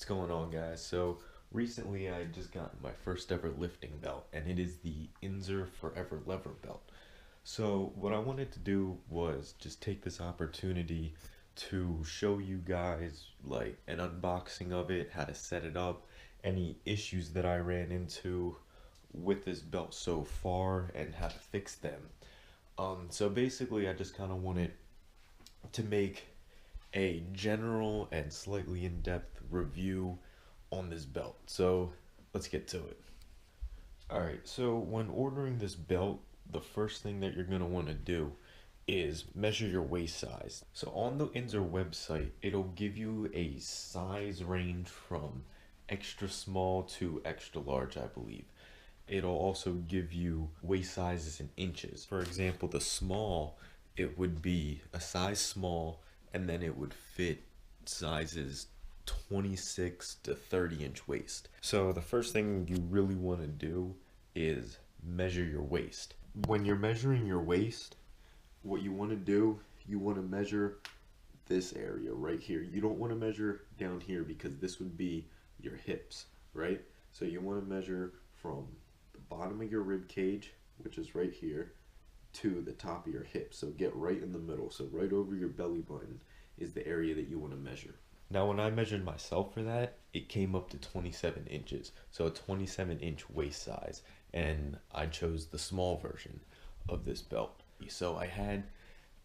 What's going on, guys? So recently I just got my first ever lifting belt, and it is the Inzer Forever Lever belt. So what I wanted to do was just take this opportunity to show you guys like an unboxing of it, how to set it up, any issues that I ran into with this belt so far, and how to fix them. So basically I just kind of wanted to make a general and slightly in-depth review on this belt. So let's get to it. Alright, so when ordering this belt, the first thing that you're going to want to do is measure your waist size. So on the Inzer website, it'll give you a size range from extra small to extra large, I believe. It'll also give you waist sizes in inches. For example, the small, it would be a size small, and then it would fit sizes 26 to 30-inch waist. So the first thing you really want to do is measure your waist. When you're measuring your waist, what you want to do, you want to measure this area right here. You don't want to measure down here because this would be your hips, right? So you want to measure from the bottom of your rib cage, which is right here, to the top of your hip. So get right in the middle. So right over your belly button is the area that you want to measure. Now when I measured myself for that, it came up to 27 inches. So a 27-inch waist size. And I chose the small version of this belt. So I had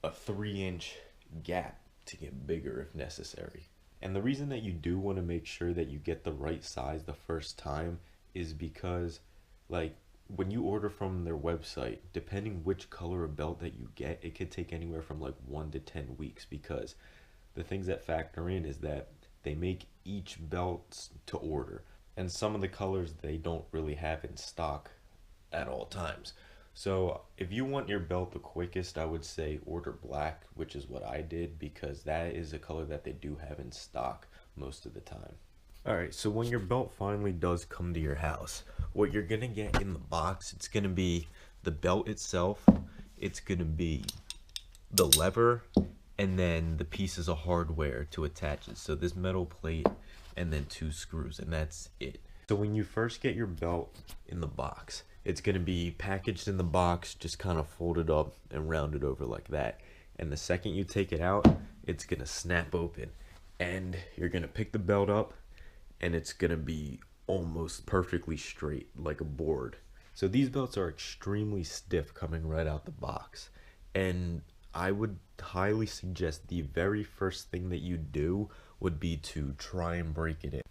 a 3-inch gap to get bigger if necessary. And the reason that you do want to make sure that you get the right size the first time is because, like, when you order from their website, depending which color of belt that you get, it could take anywhere from like 1 to 10 weeks, because the things that factor in is that they make each belt to order, and some of the colors they don't really have in stock at all times. So if you want your belt the quickest, I would say order black, which is what I did, because that is a color that they do have in stock most of the time. Alright, so when your belt finally does come to your house, what you're going to get in the box, it's going to be the belt itself, it's going to be the lever, and then the pieces of hardware to attach it. So this metal plate and then 2 screws, and that's it. So when you first get your belt in the box, it's going to be packaged in the box, just kind of folded up and rounded over like that. And the second you take it out, it's going to snap open, and you're going to pick the belt up, and it's going to be almost perfectly straight like a board. So these belts are extremely stiff coming right out the box, and I would highly suggest the very first thing that you do would be to try and break it in.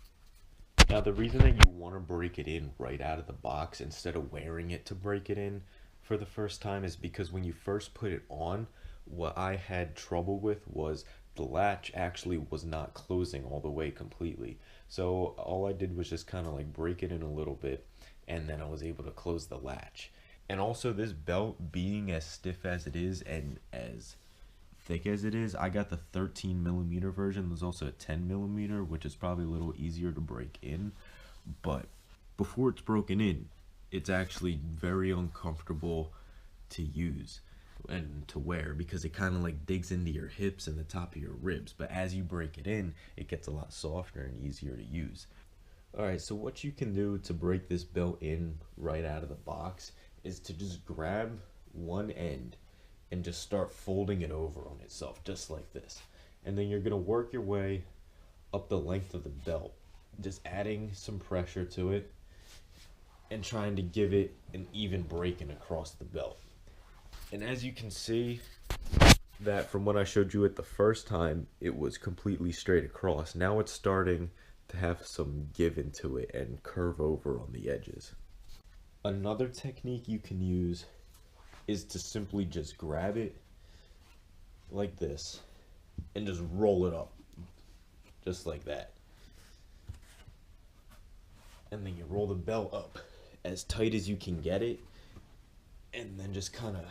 Now the reason that you want to break it in right out of the box instead of wearing it to break it in for the first time is because when you first put it on, what I had trouble with was the latch actually was not closing all the way completely. So all I did was just kind of like break it in a little bit, and then I was able to close the latch. And also, this belt being as stiff as it is and as thick as it is, I got the 13mm version. There's also a 10mm, which is probably a little easier to break in, but before it's broken in, it's actually very uncomfortable to use and to wear, because it kind of like digs into your hips and the top of your ribs. But as you break it in, it gets a lot softer and easier to use. Alright, so what you can do to break this belt in right out of the box is to just grab one end and just start folding it over on itself, just like this. And then you're going to work your way up the length of the belt, just adding some pressure to it and trying to give it an even breaking across the belt. And as you can see, that from what I showed you at the first time, it was completely straight across. Now it's starting to have some give into it and curve over on the edges. Another technique you can use is to simply just grab it like this and just roll it up, just like that. And then you roll the belt up as tight as you can get it, and then just kind of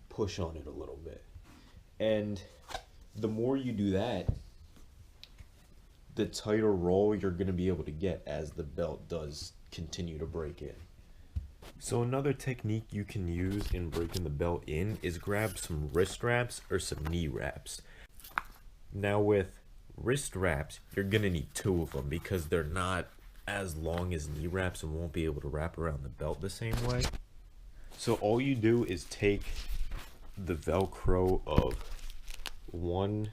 push on it a little bit. And the more you do that, the tighter roll you're going to be able to get as the belt does continue to break in. So another technique you can use in breaking the belt in is grab some wrist wraps or some knee wraps. Now with wrist wraps, you're gonna need two of them because they're not as long as knee wraps and won't be able to wrap around the belt the same way. So all you do is take the Velcro of one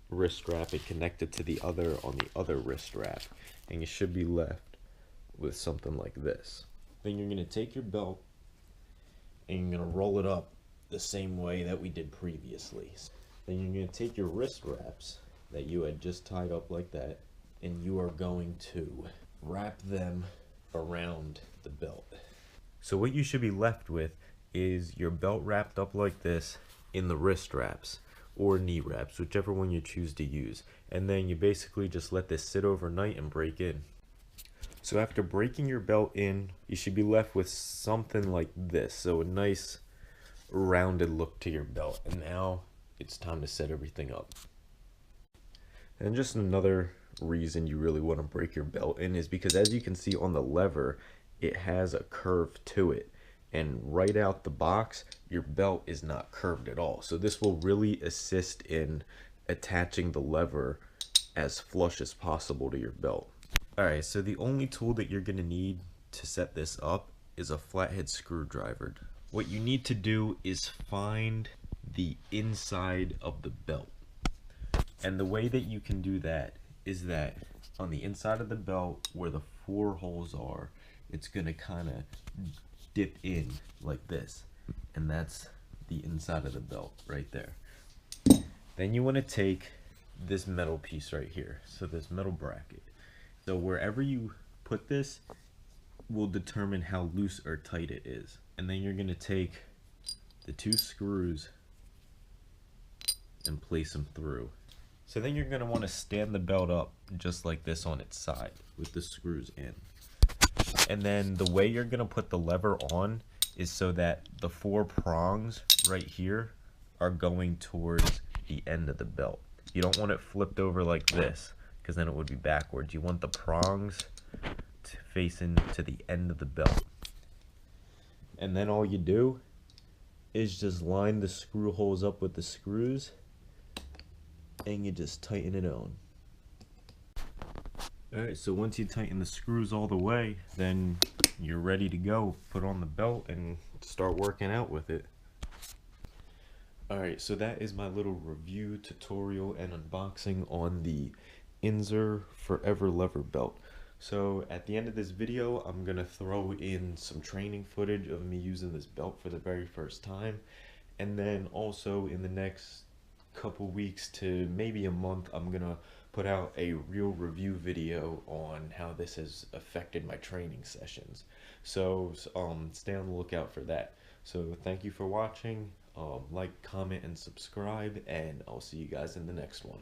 wrist wrap and connect it to the other on the other wrist wrap, and you should be left with something like this. Then you're gonna take your belt and you're gonna roll it up the same way that we did previously. Then you're gonna take your wrist wraps that you had just tied up like that, and you are going to wrap them around the belt. So what you should be left with is your belt wrapped up like this in the wrist wraps or knee wraps, whichever one you choose to use. And then you basically just let this sit overnight and break in. So after breaking your belt in, you should be left with something like this. So a nice rounded look to your belt. And now it's time to set everything up. And just another reason you really want to break your belt in is because, as you can see on the lever, it has a curve to it. And right out the box, your belt is not curved at all. So this will really assist in attaching the lever as flush as possible to your belt. Alright, so the only tool that you're going to need to set this up is a flathead screwdriver. What you need to do is find the inside of the belt. And the way that you can do that is that on the inside of the belt where the 4 holes are, it's going to kind of dip in like this. And that's the inside of the belt right there. Then you want to take this metal piece right here, so this metal bracket. So wherever you put this will determine how loose or tight it is. And then you're going to take the 2 screws and place them through. So then you're going to want to stand the belt up just like this on its side with the screws in. And then the way you're going to put the lever on is so that the 4 prongs right here are going towards the end of the belt. You don't want it flipped over like this, because then it would be backwards. You want the prongs to face into the end of the belt. And then all you do is just line the screw holes up with the screws, and you just tighten it on. Alright, so once you tighten the screws all the way, then you're ready to go. Put on the belt and start working out with it. Alright, so that is my little review, tutorial, and unboxing on the Inzer Forever Lever Belt. So at the end of this video, I'm going to throw in some training footage of me using this belt for the very first time. And then also in the next couple weeks to maybe a month, I'm going to put out a real review video on how this has affected my training sessions. So stay on the lookout for that. So thank you for watching. Like, comment, and subscribe, and I'll see you guys in the next one.